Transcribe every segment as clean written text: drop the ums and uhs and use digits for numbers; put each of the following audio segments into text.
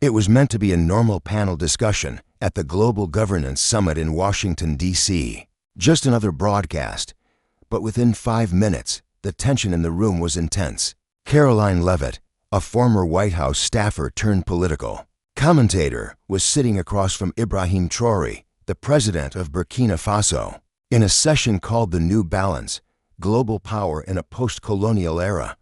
It was meant to be a normal panel discussion at the Global Governance Summit in Washington, D.C. Just another broadcast. But within 5 minutes, the tension in the room was intense. Karoline Leavitt, a former White House staffer turned political commentator, was sitting across from Ibrahim Traoré, the president of Burkina Faso. In a session called The New Balance, Global Power in a Post-Colonial Era,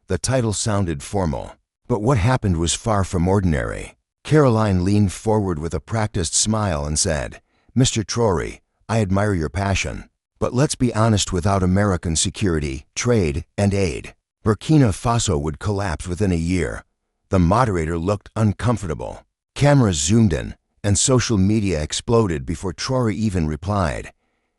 the title sounded formal. But what happened was far from ordinary. Karoline leaned forward with a practiced smile and said, "Mr. Traoré, I admire your passion. But let's be honest, without American security, trade, and aid, Burkina Faso would collapse within a year." The moderator looked uncomfortable. Cameras zoomed in, and social media exploded before Traoré even replied.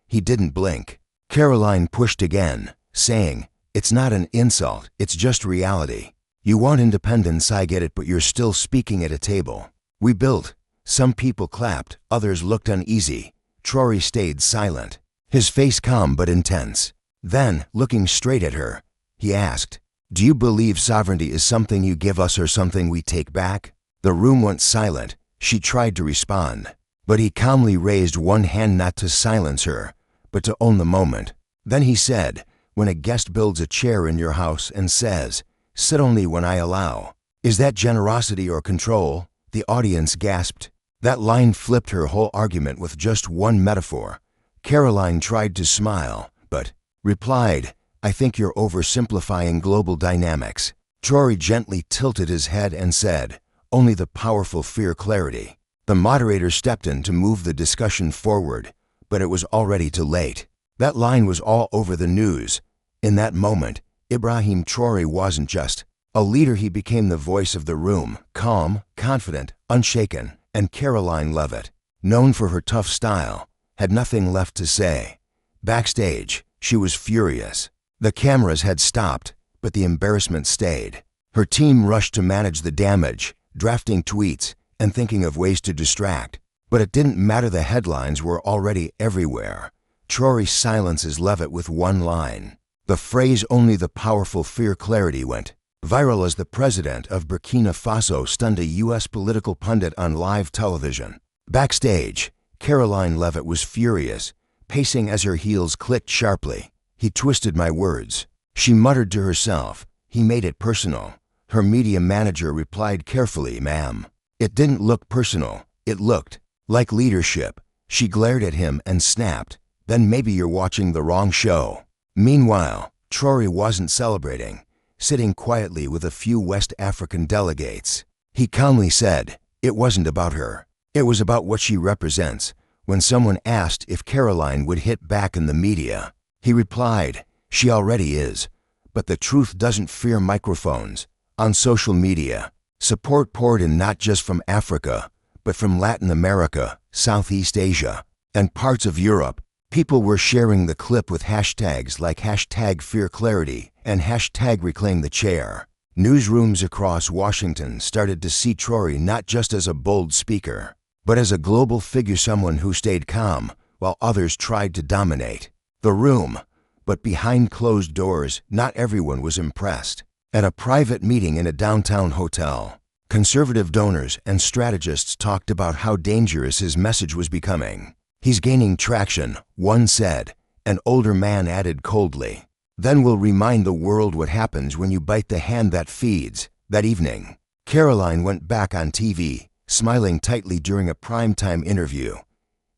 He didn't blink. Karoline pushed again, saying, "It's not an insult, it's just reality. You want independence, I get it, but you're still speaking at a table. We built. Some people clapped, others looked uneasy." Traoré stayed silent, his face calm but intense. Then, looking straight at her, he asked, "Do you believe sovereignty is something you give us or something we take back?" The room went silent. She tried to respond, but he calmly raised one hand, not to silence her, but to own the moment. Then he said, "When a guest builds a chair in your house and says, 'Sit only when I allow,' is that generosity or control?" The audience gasped. That line flipped her whole argument with just one metaphor. Karoline tried to smile, but replied, "I think you're oversimplifying global dynamics." Traoré gently tilted his head and said, "Only the powerful fear clarity." The moderator stepped in to move the discussion forward, but it was already too late. That line was all over the news. In that moment, Ibrahim Traoré wasn't just a leader, he became the voice of the room, calm, confident, unshaken. And Karoline Leavitt, known for her tough style, had nothing left to say. Backstage, she was furious. The cameras had stopped, but the embarrassment stayed. Her team rushed to manage the damage, drafting tweets and thinking of ways to distract. But it didn't matter, the headlines were already everywhere. Traoré silences Leavitt with one line. The phrase "only the powerful fear clarity" went viral as the president of Burkina Faso stunned a U.S. political pundit on live television. Backstage, Karoline Leavitt was furious, pacing as her heels clicked sharply. "He twisted my words," she muttered to herself. "He made it personal." Her media manager replied carefully, "Ma'am, it didn't look personal. It looked like leadership." She glared at him and snapped, "Then maybe you're watching the wrong show." Meanwhile, Traoré wasn't celebrating. Sitting quietly with a few West African delegates, he calmly said, "It wasn't about her. It was about what she represents." When someone asked if Karoline would hit back in the media, he replied, "She already is. But the truth doesn't fear microphones." On social media, support poured in, not just from Africa, but from Latin America, Southeast Asia, and parts of Europe. People were sharing the clip with hashtags like #FearClarity and #ReclaimTheChair. Newsrooms across Washington started to see Traoré not just as a bold speaker, but as a global figure, someone who stayed calm while others tried to dominate the room. But behind closed doors, not everyone was impressed. At a private meeting in a downtown hotel, conservative donors and strategists talked about how dangerous his message was becoming. "He's gaining traction," one said. An older man added coldly, "Then we'll remind the world what happens when you bite the hand that feeds." That evening, Karoline went back on TV, smiling tightly during a primetime interview.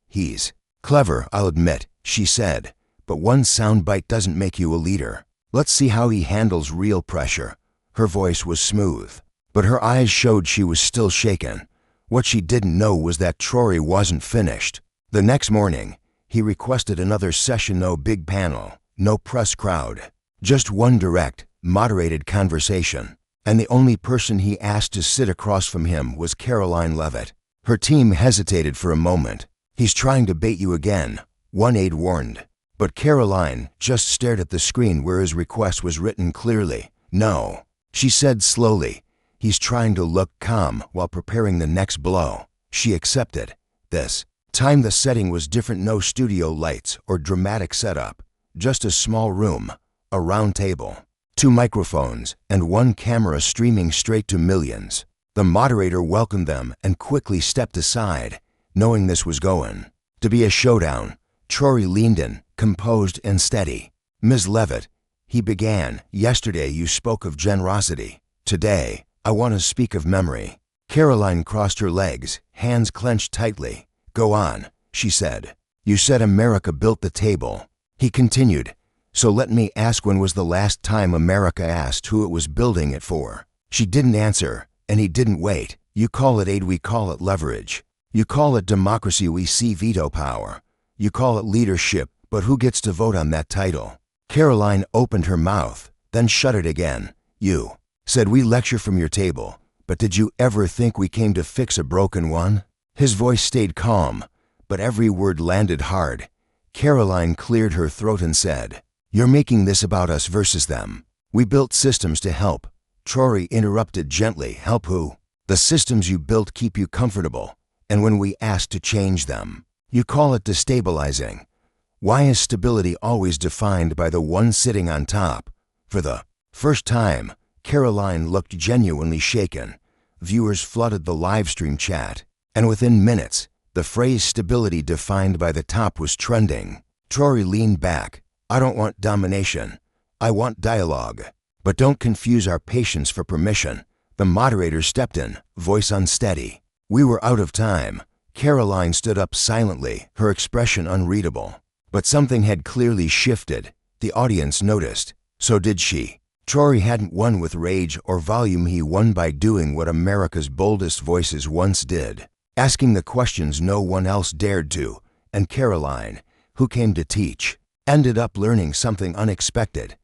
"He's clever, I'll admit," she said, "but one soundbite doesn't make you a leader. Let's see how he handles real pressure." Her voice was smooth, but her eyes showed she was still shaken. What she didn't know was that Traoré wasn't finished. The next morning, he requested another session. No big panel, no press crowd, just one direct, moderated conversation. And the only person he asked to sit across from him was Karoline Leavitt. Her team hesitated for a moment. "He's trying to bait you again," one aide warned. But Karoline just stared at the screen where his request was written clearly. "No," she said slowly. "He's trying to look calm while preparing the next blow." She accepted. This time the setting was different. No studio lights or dramatic setup, just a small room, a round table, 2 microphones, and 1 camera streaming straight to millions. The The moderator welcomed them and quickly stepped aside, knowing this was going to be a showdown. Traoré leaned in, composed and steady. "Ms. Leavitt," he began, "yesterday you spoke of generosity. Today, I want to speak of memory." Karoline crossed her legs, hands clenched tightly. "Go on," she said. "You said America built the table." He continued, "So let me ask, when was the last time America asked who it was building it for?" She didn't answer, and he didn't wait. "You call it aid, we call it leverage. You call it democracy, we see veto power. You call it leadership, but who gets to vote on that title?" Karoline opened her mouth, then shut it again. "You said we lecture from your table, but did you ever think we came to fix a broken one?" His voice stayed calm, but every word landed hard. Karoline cleared her throat and said, "You're making this about us versus them. We built systems to help." Traoré interrupted gently. "Help who? The systems you built keep you comfortable, and when we ask to change them, you call it destabilizing. Why is stability always defined by the one sitting on top?" For the first time, Karoline looked genuinely shaken. Viewers flooded the livestream chat, and within minutes, the phrase "stability defined by the top" was trending. Traoré leaned back. "I don't want domination. I want dialogue. But don't confuse our patience for permission." The moderator stepped in, voice unsteady. "We were out of time." Karoline stood up silently, her expression unreadable. But something had clearly shifted. The audience noticed. So did she. Traoré hadn't won with rage or volume, he won by doing what America's boldest voices once did, asking the questions no one else dared to. And Karoline, who came to teach, ended up learning something unexpected.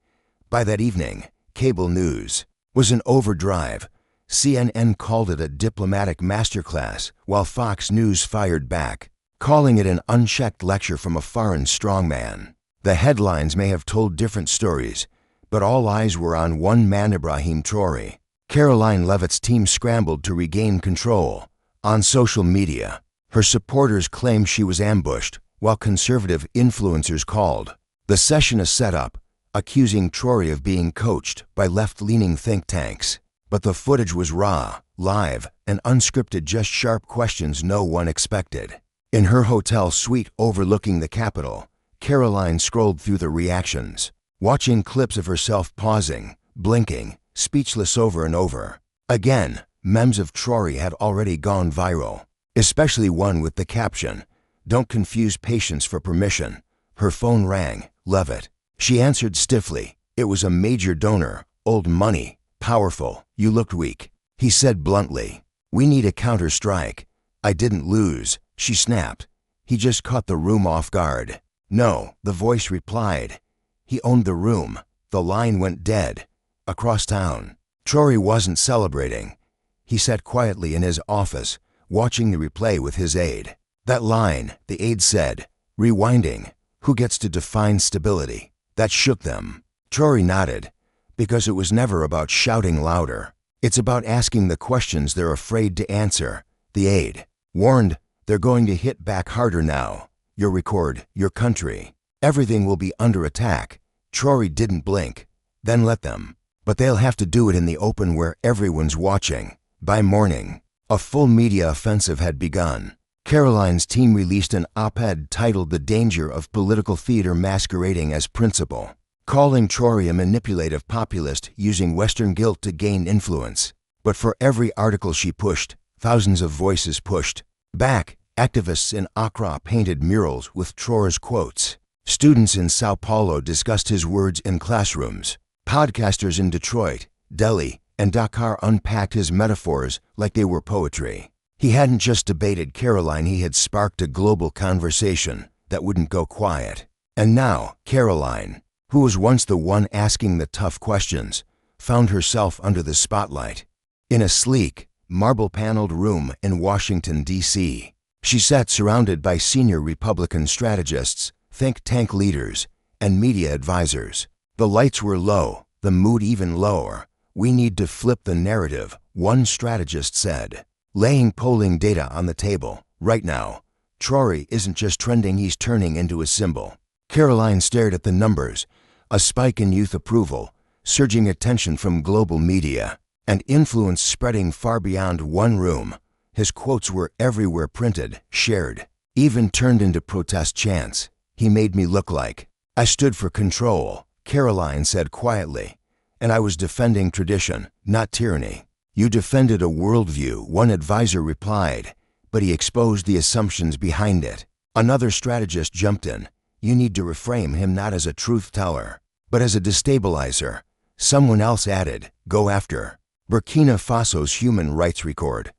By that evening, cable news was in overdrive. CNN called it a diplomatic masterclass, while Fox News fired back, calling it an unchecked lecture from a foreign strongman. The headlines may have told different stories, but all eyes were on one man, Ibrahim Traoré. Karoline Leavitt's team scrambled to regain control. On social media, her supporters claimed she was ambushed, while conservative influencers called the session a setup, accusing Traoré of being coached by left-leaning think tanks. But the footage was raw, live, and unscripted, just sharp questions no one expected. In her hotel suite overlooking the Capitol, Karoline scrolled through the reactions, watching clips of herself pausing, blinking, speechless over and over. Again, memes of Traoré had already gone viral, especially one with the caption, "Don't confuse patience for permission." Her phone rang. Leavitt. She answered stiffly. It was a major donor, old money, powerful. "You looked weak," he said bluntly. "We need a counter-strike." "I didn't lose," she snapped. He just caught the room off guard. "No," the voice replied. He owned the room. The line went dead. Across town, Traoré wasn't celebrating. He sat quietly in his office, watching the replay with his aide. "That line," the aide said, rewinding, "who gets to define stability?" That shook them. Traoré nodded, because it was never about shouting louder. It's about asking the questions they're afraid to answer. The aide warned, "They're going to hit back harder now. Your record, your country. Everything will be under attack." Traoré didn't blink. "Then let them. But they'll have to do it in the open where everyone's watching." By morning, a full media offensive had begun. Karoline's team released an op-ed titled "The Danger of Political Theater Masquerading as Principle," calling Traoré a manipulative populist using Western guilt to gain influence. But for every article she pushed, thousands of voices pushed back. Activists in Accra painted murals with Traoré's quotes. Students in Sao Paulo discussed his words in classrooms. Podcasters in Detroit, Delhi, and Dakar unpacked his metaphors like they were poetry. He hadn't just debated Karoline, he had sparked a global conversation that wouldn't go quiet. And now, Karoline, who was once the one asking the tough questions, found herself under the spotlight. In a sleek, marble-paneled room in Washington, D.C., she sat surrounded by senior Republican strategists, think tank leaders, and media advisors. The lights were low, the mood even lower. "We need to flip the narrative," one strategist said, laying polling data on the table. "Right now, Traoré isn't just trending, he's turning into a symbol." Karoline stared at the numbers, a spike in youth approval, surging attention from global media. and influence spreading far beyond one room. His quotes were everywhere, printed, shared, even turned into protest chants. He made me look like I stood for control, Karoline said quietly, and I was defending tradition, not tyranny. You defended a worldview, one advisor replied, but he exposed the assumptions behind it. Another strategist jumped in. You need to reframe him not as a truth teller, but as a destabilizer. Someone else added, go after Burkina Faso's human rights record.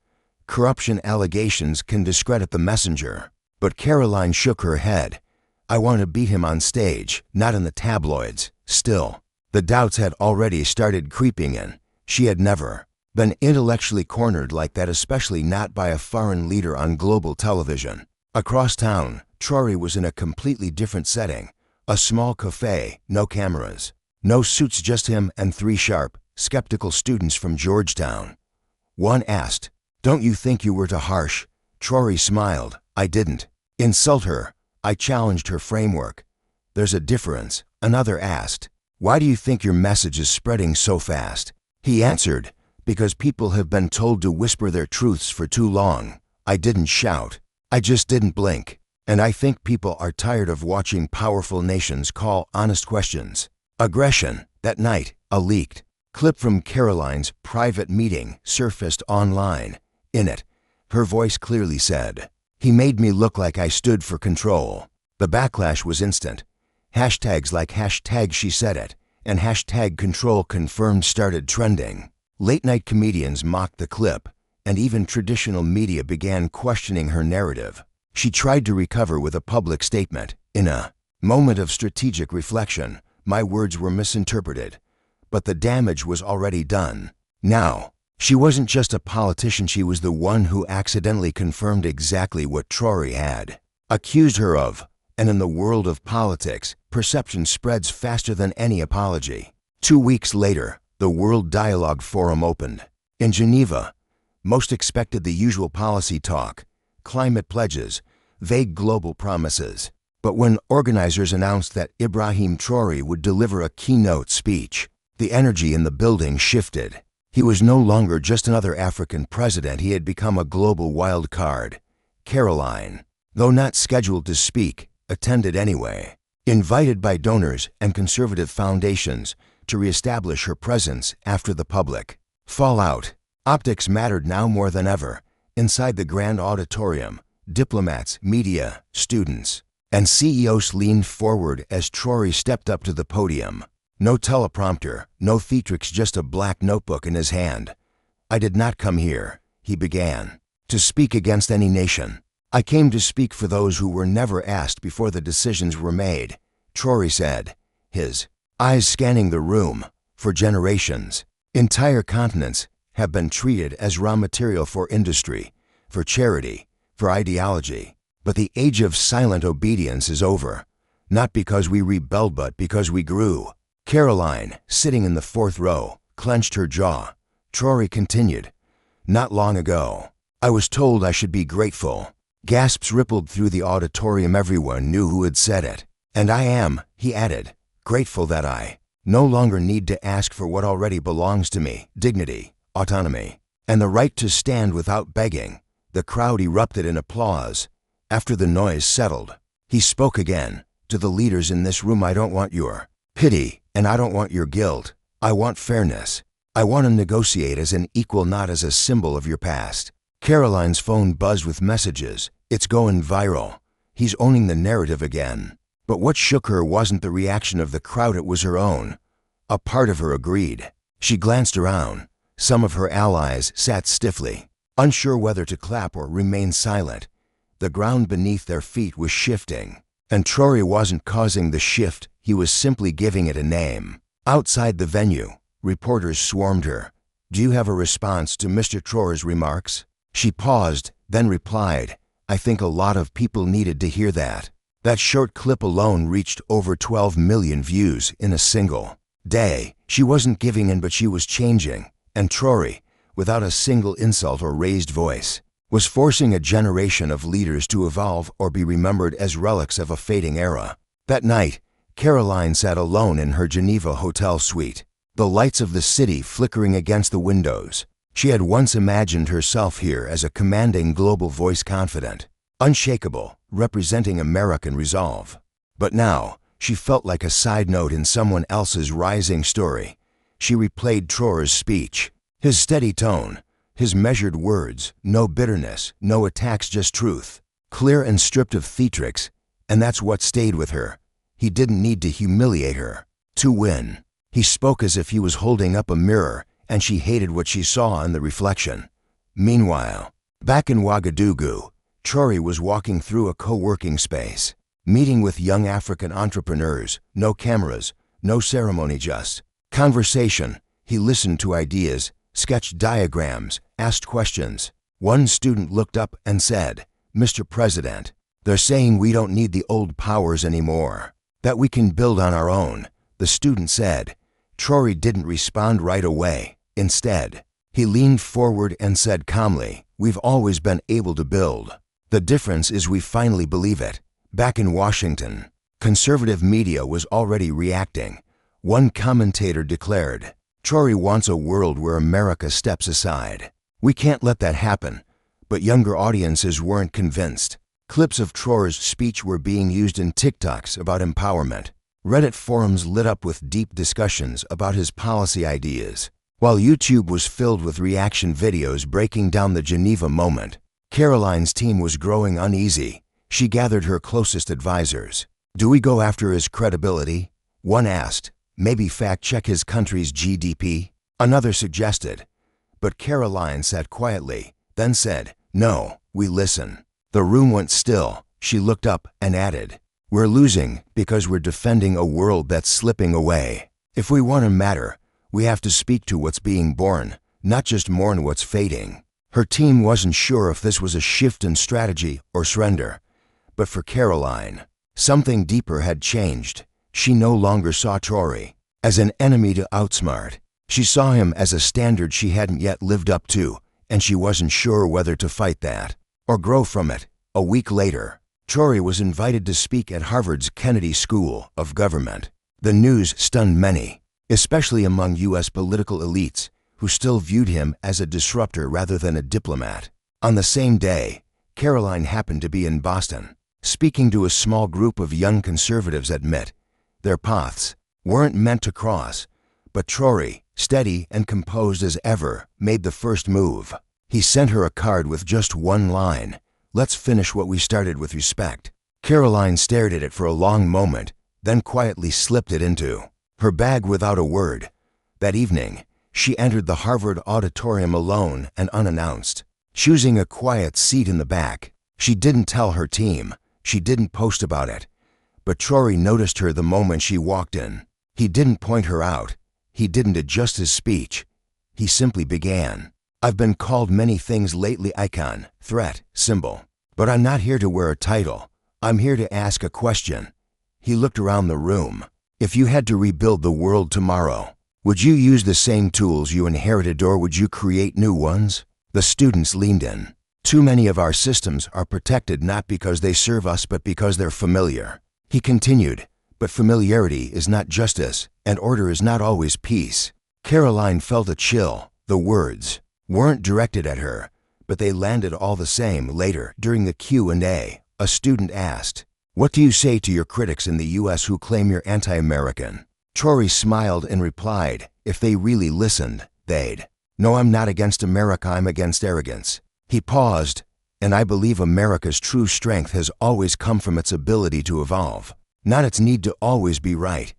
Corruption allegations can discredit the messenger. But Karoline shook her head. I want to beat him on stage, not in the tabloids. Still, the doubts had already started creeping in. She had never been intellectually cornered like that, especially not by a foreign leader on global television. Across town, Traoré was in a completely different setting. A small cafe, no cameras, no suits, just him and 3 sharp, skeptical students from Georgetown. One asked, "Don't you think you were too harsh?" Traoré smiled. I didn't insult her. I challenged her framework. There's a difference. Another asked, "Why do you think your message is spreading so fast?" He answered, "Because people have been told to whisper their truths for too long." I didn't shout. I just didn't blink. And I think people are tired of watching powerful nations call honest questions. Aggression. That night, a leaked clip from Karoline's private meeting surfaced online. In it, her voice clearly said, "He made me look like I stood for control." The backlash was instant. Hashtags like hashtag she said it and hashtag control confirmed started trending. Late-night comedians mocked the clip, and even traditional media began questioning her narrative. She tried to recover with a public statement. In a moment of strategic reflection, my words were misinterpreted, but the damage was already done. Now, she wasn't just a politician, she was the one who accidentally confirmed exactly what Traoré had accused her of. And in the world of politics, perception spreads faster than any apology. 2 weeks later, the World Dialogue Forum opened. In Geneva, most expected the usual policy talk, climate pledges, vague global promises. But when organizers announced that Ibrahim Traoré would deliver a keynote speech, the energy in the building shifted. He was no longer just another African president, he had become a global wild card. Karoline, though not scheduled to speak, attended anyway, invited by donors and conservative foundations to reestablish her presence after the public fallout. Optics mattered now more than ever. Inside the grand auditorium, diplomats, media, students, and CEOs leaned forward as Traoré stepped up to the podium. No teleprompter, no theatrics, just a black notebook in his hand. "I did not come here," he began, "to speak against any nation. I came to speak for those who were never asked before the decisions were made," Traoré said, his eyes scanning the room. For generations, entire continents have been treated as raw material for industry, for charity, for ideology. But the age of silent obedience is over. Not because we rebelled, but because we grew. Karoline, sitting in the 4th row, clenched her jaw. Traoré continued, "Not long ago, I was told I should be grateful." Gasps rippled through the auditorium. Everyone knew who had said it. "And I am," he added, "grateful that I no longer need to ask for what already belongs to me: dignity, autonomy, and the right to stand without begging." The crowd erupted in applause. After the noise settled, he spoke again. "To the leaders in this room, I don't want your pity, and I don't want your guilt. I want fairness. I want to negotiate as an equal, not as a symbol of your past." Karoline's phone buzzed with messages. "It's going viral. He's owning the narrative again." But what shook her wasn't the reaction of the crowd, it was her own. A part of her agreed. She glanced around. Some of her allies sat stiffly, unsure whether to clap or remain silent. The ground beneath their feet was shifting. And Traoré wasn't causing the shift, he was simply giving it a name. Outside the venue, reporters swarmed her. "Do you have a response to Mr. Traoré's remarks?" She paused, then replied, "I think a lot of people needed to hear that." That short clip alone reached over 12 million views in a single day. She wasn't giving in, but she was changing. And Traoré, without a single insult or raised voice, was forcing a generation of leaders to evolve or be remembered as relics of a fading era. That night, Karoline sat alone in her Geneva hotel suite. the lights of the city flickering against the windows. She had once imagined herself here as a commanding global voice, confident, unshakable, representing American resolve. But now, she felt like a side note in someone else's rising story. She replayed Traoré's speech, his steady tone, his measured words, no bitterness, no attacks, just truth, clear and stripped of theatrics, and that's what stayed with her. He didn't need to humiliate her to win. He spoke as if he was holding up a mirror, and she hated what she saw in the reflection. Meanwhile, back in Ouagadougou, Traoré was walking through a co-working space, meeting with young African entrepreneurs. No cameras, no ceremony, just conversation. He listened to ideas, sketched diagrams, asked questions. One student looked up and said, "Mr. President, they're saying we don't need the old powers anymore, that we can build on our own," the student said. Traoré didn't respond right away. Instead, he leaned forward and said calmly, "We've always been able to build. The difference is we finally believe it." Back in Washington, conservative media was already reacting. One commentator declared, "Traoré wants a world where America steps aside. We can't let that happen." But younger audiences weren't convinced. Clips of Traoré's speech were being used in TikToks about empowerment. Reddit forums lit up with deep discussions about his policy ideas, while YouTube was filled with reaction videos breaking down the Geneva moment. Karoline's team was growing uneasy. She gathered her closest advisors. "Do we go after his credibility?" One asked. "Maybe fact-check his country's GDP?" Another suggested. But Karoline sat quietly, then said, "No, we listen." The room went still. She looked up and added, "We're losing because we're defending a world that's slipping away. If we want to matter, we have to speak to what's being born, not just mourn what's fading." Her team wasn't sure if this was a shift in strategy or surrender. But for Karoline, something deeper had changed. She no longer saw Traoré as an enemy to outsmart. She saw him as a standard she hadn't yet lived up to, and she wasn't sure whether to fight that or grow from it. A week later, Traoré was invited to speak at Harvard's Kennedy School of Government. The news stunned many, especially among U.S. political elites who still viewed him as a disruptor rather than a diplomat. On the same day, Karoline happened to be in Boston, speaking to a small group of young conservatives. Admit, their paths weren't meant to cross, but Traoré, steady and composed as ever, made the first move. He sent her a card with just one line, "Let's finish what we started with respect." Karoline stared at it for a long moment, then quietly slipped it into her bag without a word. That evening, she entered the Harvard auditorium alone and unannounced, choosing a quiet seat in the back. She didn't tell her team. She didn't post about it. But Traoré noticed her the moment she walked in. He didn't point her out. He didn't adjust his speech. He simply began. "I've been called many things lately: icon, threat, symbol. But I'm not here to wear a title. I'm here to ask a question." He looked around the room. "If you had to rebuild the world tomorrow, would you use the same tools you inherited, or would you create new ones?" The students leaned in. "Too many of our systems are protected not because they serve us but because they're familiar." He continued, "But familiarity is not justice, and order is not always peace." Karoline felt a chill. The words weren't directed at her, but they landed all the same. Later, during the Q&A, a student asked, "What do you say to your critics in the U.S. who claim you're anti-American?" Traoré smiled and replied, "If they really listened, they'd know I'm not against America, I'm against arrogance." He paused, "And I believe America's true strength has always come from its ability to evolve, not its need to always be right."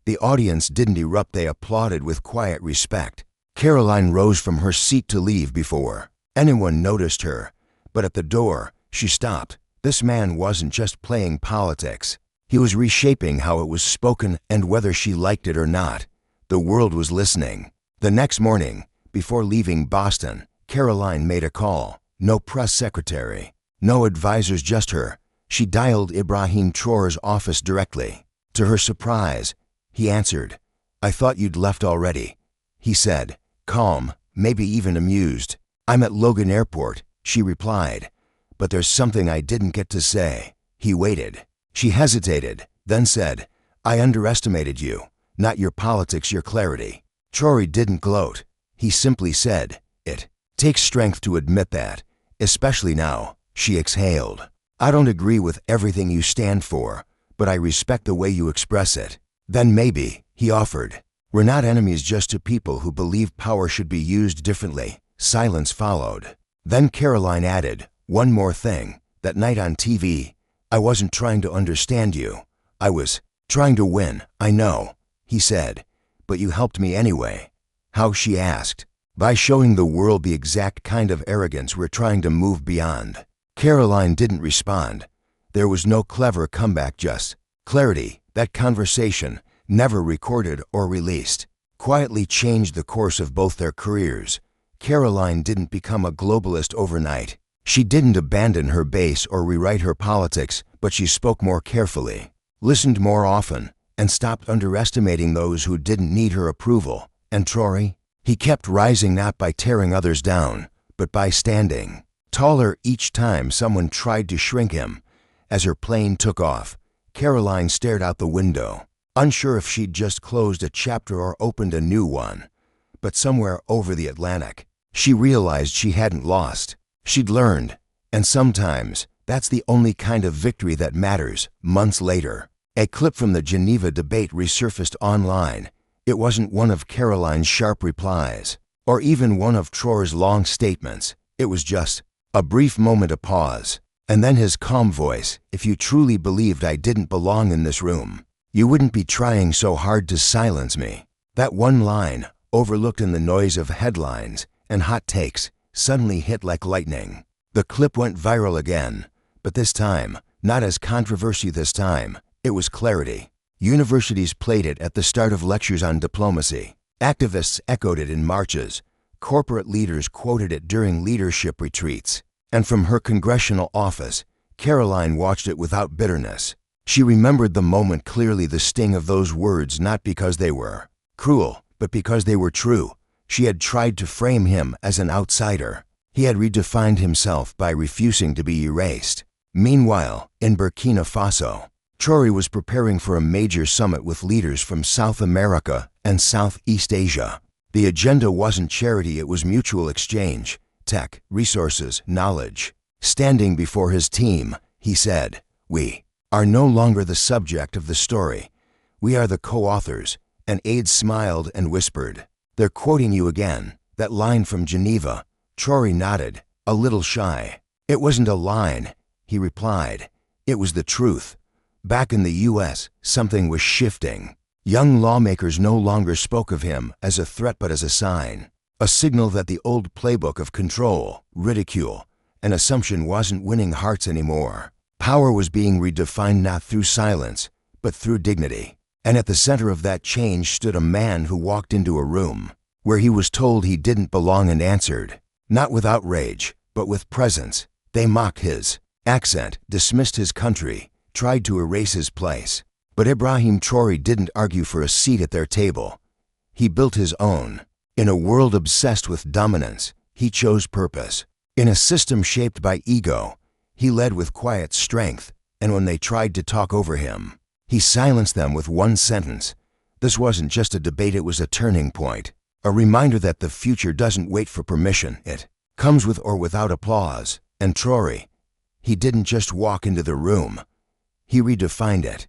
The audience didn't erupt. They applauded with quiet respect. Karoline rose from her seat to leave before anyone noticed her, but at the door, she stopped. This man wasn't just playing politics. He was reshaping how it was spoken, and whether she liked it or not, the world was listening. The next morning, before leaving Boston, Karoline made a call. No press secretary, no advisors, just her. She dialed Ibrahim Traoré's office directly. To her surprise, he answered. "I thought you'd left already," he said, calm, maybe even amused. "I'm at Logan Airport," she replied. "But there's something I didn't get to say." He waited. She hesitated, then said, "I underestimated you. Not your politics, your clarity." Traoré didn't gloat. He simply said, "It takes strength to admit that, especially now." She exhaled. "I don't agree with everything you stand for, but I respect the way you express it." "Then maybe," he offered, "we're not enemies just to people who believe power should be used differently." Silence followed. Then Karoline added, "One more thing. That night on TV, I wasn't trying to understand you. I was trying to win." "I know," he said, "but you helped me anyway." "How?" she asked. "By showing the world the exact kind of arrogance we're trying to move beyond." Karoline didn't respond. There was no clever comeback, just clarity. That conversation, never recorded or released, quietly changed the course of both their careers. Karoline didn't become a globalist overnight. She didn't abandon her base or rewrite her politics, but she spoke more carefully, listened more often, and stopped underestimating those who didn't need her approval. And Traoré? He kept rising, not by tearing others down, but by standing taller each time someone tried to shrink him. As her plane took off, Karoline stared out the window, unsure if she'd just closed a chapter or opened a new one. But somewhere over the Atlantic, she realized she hadn't lost. She'd learned, and sometimes that's the only kind of victory that matters. Months later, a clip from the Geneva debate resurfaced online. It wasn't one of Karoline's sharp replies, or even one of Traoré's long statements. It was just a brief moment of pause, and then his calm voice. "If you truly believed I didn't belong in this room, you wouldn't be trying so hard to silence me." That one line, overlooked in the noise of headlines and hot takes, suddenly hit like lightning. The clip went viral again, but this time, not as controversy. This time, it was clarity. Universities played it at the start of lectures on diplomacy. Activists echoed it in marches. Corporate leaders quoted it during leadership retreats. And from her congressional office, Karoline watched it without bitterness. She remembered the moment clearly, the sting of those words, not because they were cruel, but because they were true. She had tried to frame him as an outsider. He had redefined himself by refusing to be erased. Meanwhile, in Burkina Faso, Traoré was preparing for a major summit with leaders from South America and Southeast Asia. The agenda wasn't charity, it was mutual exchange, tech, resources, knowledge. Standing before his team, he said, "We are no longer the subject of the story. We are the co-authors." And aides smiled and whispered, "They're quoting you again." That line from Geneva. Traoré nodded, a little shy. "It wasn't a line," he replied. "It was the truth." Back in the U.S., something was shifting. Young lawmakers no longer spoke of him as a threat but as a sign, a signal that the old playbook of control, ridicule, and assumption wasn't winning hearts anymore. Power was being redefined not through silence, but through dignity. And at the center of that change stood a man who walked into a room where he was told he didn't belong and answered, not with outrage, but with presence. They mocked his accent, dismissed his country, tried to erase his place. But Ibrahim Traoré didn't argue for a seat at their table. He built his own. In a world obsessed with dominance, he chose purpose. In a system shaped by ego, he led with quiet strength. And when they tried to talk over him, he silenced them with one sentence. This wasn't just a debate, it was a turning point. A reminder that the future doesn't wait for permission. It comes with or without applause. And Traoré, he didn't just walk into the room. He redefined it.